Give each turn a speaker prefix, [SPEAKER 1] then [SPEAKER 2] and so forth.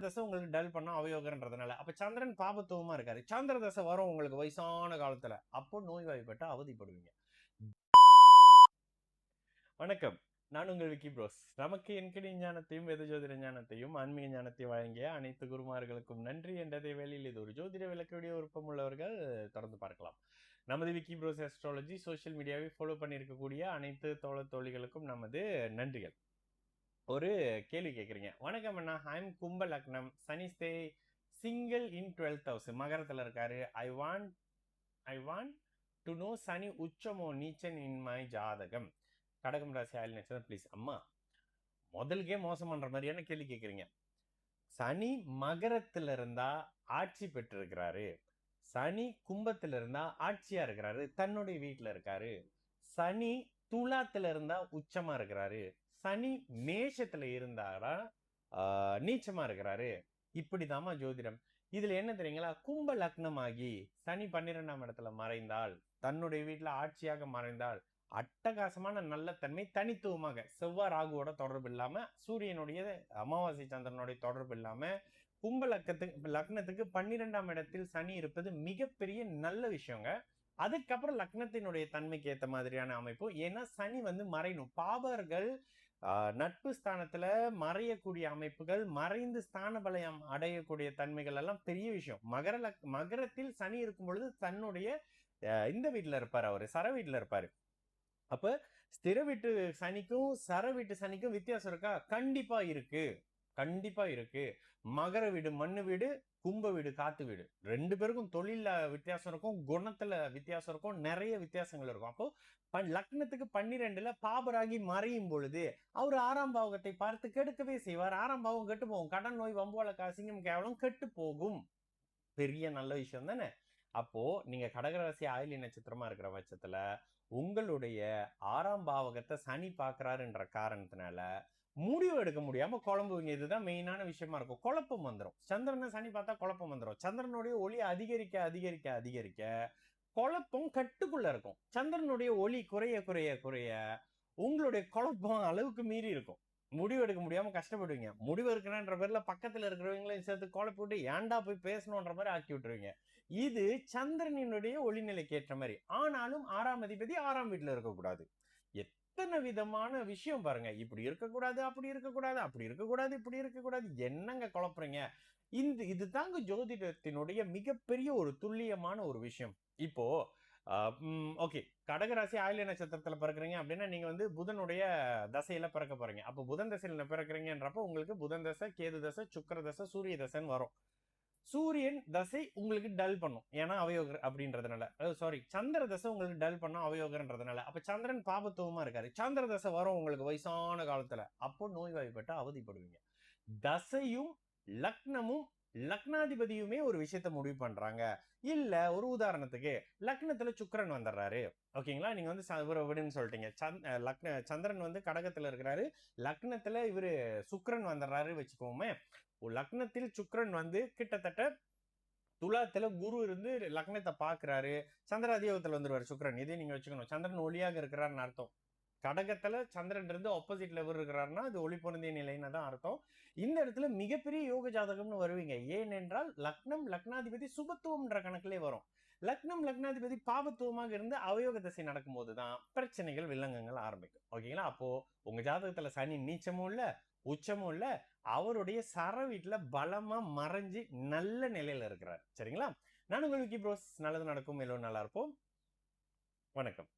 [SPEAKER 1] தசை உங்களுக்கு டல் பண்ணா அவயோகன்றதுனால அப்ப சந்திரன் பாபத்துவமா இருக்காரு. சந்திர தசை வரும் உங்களுக்கு வயசான காலத்துல, அப்போ நோய்வாய்ப்பட்டு அவதிப்படுவீங்க. வணக்கம், நான் உங்கள் விக்கி ப்ரோஸ். நமக்கு என்கிற ஞானத்தையும் வேத ஜோதிட ஞானத்தையும் ஆன்மீக ஞானத்தையும் வழங்கிய அனைத்து குருமார்களுக்கும் நன்றி என்றதே வேளையில் இது ஒரு ஜோதிட விளக்குடைய விருப்பம் உள்ளவர்கள் தொடர்ந்து பார்க்கலாம். நமது விக்கி ப்ரோஸ் அஸ்ட்ராலஜி சோசியல் மீடியாவை ஃபாலோ பண்ணியிருக்கக்கூடிய அனைத்து தோழர்களுக்கும் நமது நன்றிகள். ஒரு கேள்வி கேட்குறீங்க. வணக்கம் அண்ணா, ஐம் கும்ப லக்னம், Shani stay single in 12th house, மகரத்தில் இருக்காரு. I want to know Shani உச்சமோ நீச்சன் இன் மை ஜாதகம். கடகம் ராசி ஆயில் நட்சத்திரம் ப்ளீஸ். அம்மா, முதலுக்கே மோசம் பண்ற மாதிரியான கேள்வி கேட்குறீங்க. சனி மகரத்தில் இருந்தா ஆட்சி பெற்றிருக்கிறாரு, சனி கும்பத்தில் இருந்தா ஆட்சியா இருக்கிறாரு, தன்னுடைய வீட்டில் இருக்காரு. சனி துலாத்துல இருந்தா உச்சமா இருக்கிறாரு, சனி மேஷத்துல இருந்தாரா நீச்சமா இருக்கிறாரு. இப்படிதாமா ஜோதிடம். இதுல என்ன தெரியுங்களா, கும்ப லக்னமாகி சனி 12ஆம் இடத்துல மறைந்தால், தன்னுடைய வீட்டுல ஆட்சியாக மறைந்தால் அட்டகாசமான நல்ல தன்மை, தனித்துவமாக செவ்வாய் ராகுவோட தொடர்பு இல்லாம, சூரியனுடைய அமாவாசை சந்திரனுடைய தொடர்பு இல்லாம, கும்ப லக்னத்துக்கு 12ஆம் இடத்தில் சனி இருப்பது மிகப்பெரிய நல்ல விஷயங்க. அதுக்கப்புறம் லக்னத்தினுடைய தன்மைக்கு ஏற்ற மாதிரியான அமைப்பு. ஏன்னா சனி மறையணும். பாபர்கள் நட்பு ஸ்தானத்துல மறையக்கூடிய அமைப்புகள், மறைந்து ஸ்தான பலம் அடையக்கூடிய தன்மைகள் எல்லாம் பெரிய விஷயம். மகரத்தில் சனி இருக்கும் பொழுது தன்னுடைய இந்த வீட்டுல இருப்பாரு, அவரு சர வீட்டுல இருப்பாரு. அப்ப ஸ்திர வீட்டு சனிக்கும் சர வீட்டு சனிக்கும் வித்தியாசம் இருக்கா? கண்டிப்பா இருக்கு, கண்டிப்பா இருக்கு. மகர வீடு மண்ணு வீடு, கும்ப வீடு காத்து வீடு, ரெண்டு பேருக்கும் தொழில வித்தியாசம் இருக்கும், குணத்துல வித்தியாசம் இருக்கும், நிறைய வித்தியாசங்கள் இருக்கும். அப்போ லக்னத்துக்கு 12ல பாபராகி மறையும் பொழுது அவர் 6ஆம் பாவகத்தை பார்த்து கெடுக்கவே செய்வார். 6ஆம் பாவம் கெட்டு போகும். கடன் நோய் வம்போல காசிங்கம் கேவலம் கெட்டு போகும். பெரிய நல்ல விஷயம் தானே. அப்போ நீங்க கடகராசி ஆயிலி நட்சத்திரமா இருக்கிற பட்சத்துல உங்களுடைய 6ஆம் பாவகத்தை சனி பாக்குறாருன்ற காரணத்தினால முடிவு எடுக்க முடியாம குழம்புவீங்க. இதுதான் மெயினான விஷயமா இருக்கும். குழப்பம் வந்துடும். சந்திரனை சனி பார்த்தா குழப்பம் வந்துடும். சந்திரனுடைய ஒளி அதிகரிக்க அதிகரிக்க அதிகரிக்க குழப்பம் கட்டுக்குள்ள இருக்கும். சந்திரனுடைய ஒளி குறைய குறைய குறைய உங்களுடைய குழப்பம் அளவுக்கு மீறி இருக்கும். முடிவு எடுக்க முடியாம கஷ்டப்படுவீங்க. முடிவு எடுக்கிறன்ற பேர்ல பக்கத்துல இருக்கிறவங்களையும் சேர்த்து குழப்பி விட்டு ஏன்டா போய் பேசணுன்ற மாதிரி ஆக்கி விட்டுருவீங்க. இது சந்திரனினுடைய ஒளிநிலைக்கு ஏற்ற மாதிரி. ஆனாலும் 6ஆம் அதிபதி 6ஆம் வீட்டுல இருக்கக்கூடாது. எத்தனை விதமான விஷயம் பாருங்க. இப்படி இருக்கக்கூடாது, அப்படி இருக்கக்கூடாது, அப்படி இருக்கக்கூடாது, இப்படி இருக்கக்கூடாது. என்னங்க குழப்புறீங்க? இதுதாங்க ஜோதிடத்தினுடைய மிகப்பெரிய ஒரு துல்லியமான ஒரு விஷயம். இப்போ ஓகே, கடகராசி ஆயில்ய நட்சத்திரத்துல பிறக்குறீங்க அப்படின்னா நீங்க புதனுடைய தசையில பிறக்க போறீங்க. அப்போ புதன் தசையில பிறக்குறீங்கன்றப்போ உங்களுக்கு புதன் தசை, கேது தசை, சுக்கர தசை, சூரிய தசைன்னு வரும். சூரியன் தசை உங்களுக்கு டல் பண்ணும், ஏன்னா அவயோகர் அப்படின்றதுனால. சாரி, சந்திர தசை உங்களுக்கு டல் பண்ணும் அவயோகர்ன்றதுனால. அப்ப சந்திரன் பாபத்துவமா இருக்காரு. சந்திர தசை வரும் உங்களுக்கு வயசான காலத்துல, அப்போ நோய்வாய்ப்பட்டு அவதிப்படுவீங்க. தசையும் லக்னமும் லக்னாதிபதியுமே ஒரு விஷயத்த முடிவு பண்றாங்க. இல்ல ஒரு உதாரணத்துக்கு லக்னத்துல சுக்கிரன் வந்துடுறாரு, ஓகேங்களா? நீங்க விடுன்னு சொல்லிட்டீங்க. சந்திரன் கடகத்துல இருக்கிறாரு, லக்னத்துல இவரு சுக்கிரன் வந்துடுறாரு வச்சுக்கோமே. லக்னத்தில் சுக்கிரன் கிட்டத்தட்ட துலாத்துல குரு இருந்து லக்னத்தை பாக்குறாரு. சந்திராதியோகத்துல வந்துருவாரு சுக்கிரன். இதையும் நீங்க வச்சுக்கணும். சந்திரன் ஒளியாக இருக்கிறாருன்னு அர்த்தம். கடகத்துல சந்திரன் இருந்து ஆப்போசிட்ல இவர் இருக்கிறாருன்னா அது ஒளி பொருந்திய நிலைன்னு தான் அர்த்தம். இந்த இடத்துல மிகப்பெரிய யோக ஜாதகம்னு வருவீங்க. ஏனென்றால் லக்னம் லக்னாதிபதி சுபத்துவம்ன்ற கணக்கிலே வரும். லக்னம் லக்னாதிபதி பாபத்துவமாக இருந்து அவயோக திசை நடக்கும் போதுதான் பிரச்சனைகள் வில்லங்கங்கள் ஆரம்பிக்கும். ஓகேங்களா? அப்போ உங்க ஜாதகத்துல சனி நீச்சமும் இல்ல உச்சமும் இல்ல, அவருடைய சர வீட்டுல பலமா மறைஞ்சு நல்ல நிலையில இருக்கிறார். சரிங்களா? நான் உங்களுக்கு ப்ரோஸ், நல்லது நடக்கும், எல்லோரும் நல்லா இருப்போம். வணக்கம்.